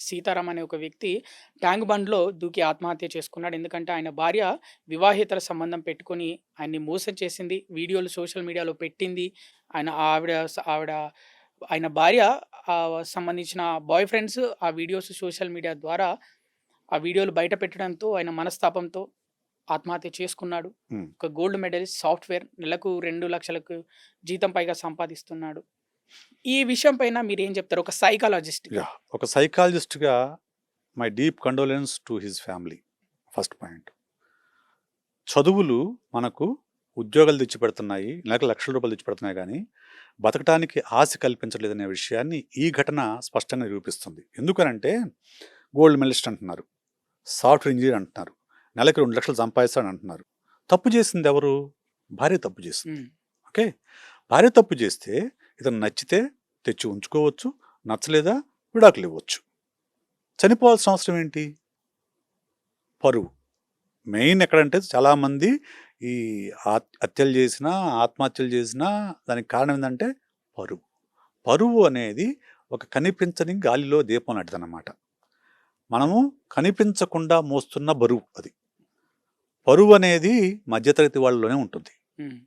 సీతారాం అనే ఒక వ్యక్తి ట్యాంక్ బండ్‌లో దూకి ఆత్మహత్య చేసుకున్నాడు. ఎందుకంటే ఆయన భార్య వివాహేతర సంబంధం పెట్టుకొని ఆయన్ని మోసం చేసింది. వీడియోలు సోషల్ మీడియాలో పెట్టింది. ఆవిడ ఆయన భార్య సంబంధించిన బాయ్ ఫ్రెండ్స్ ఆ వీడియోస్ సోషల్ మీడియా ద్వారా ఆ వీడియోలు బయట పెట్టడంతో ఆయన మనస్తాపంతో ఆత్మహత్య చేసుకున్నాడు. హ్మ్. ఒక గోల్డ్ మెడలిస్ట్ సాఫ్ట్‌వేర్ నెలకు 2,00,000కు జీతం పైగా సంపాదిస్తున్నాడు. ఈ విషయం పైన మీరేం చెప్తారు? ఒక సైకాలజిస్ట్‌గా. యాహ్! ఒక సైకాలజిస్ట్‌గా my deep condolence to his family. First point. చదువులు మనకు ఉద్యోగాలు తెచ్చిపెడుతున్నాయి. నెలకు లక్షల రూపాయలు తెచ్చిపెడుతున్నాయి గానీ, బతకటానికి ఆశ కల్పించలేదనే విషయాన్ని ఈ ఘటన స్పష్టంగా నిరూపిస్తుంది. ఎందుకనంటే గోల్డ్ మెడలిస్ట్ అంటున్నారు. సాఫ్ట్‌వేర్ ఇంజినీర్ అంటున్నారు. నెలకి 2,00,000 సంపాదిస్తాడంటున్నారు. తప్పు చేసిందెవరు? భార్య తప్పు చేసింది. హ్మ్. ఓకే. భార్య తప్పు చేస్తే ఇతను నచ్చితే తెచ్చి ఉంచుకోవచ్చు. నచ్చలేదా విడాకులివ్వచ్చు. చనిపోవాల్సిన అవసరం ఏంటి? పరువు. మెయిన్ ఎక్కడంటే చాలామంది ఈ హత్యలు చేసినా, ఆత్మహత్యలు చేసినా దానికి కారణం ఏందంటే పరువు. పరువు అనేది ఒక కనిపించని గాలిలో దీపం లాంటిదన్నమాట. మనము కనిపించకుండా మోస్తున్న బరువు అది. పరువు అనేది మధ్యతరగతి వాళ్ళలోనే ఉంటుంది. హ్మ్.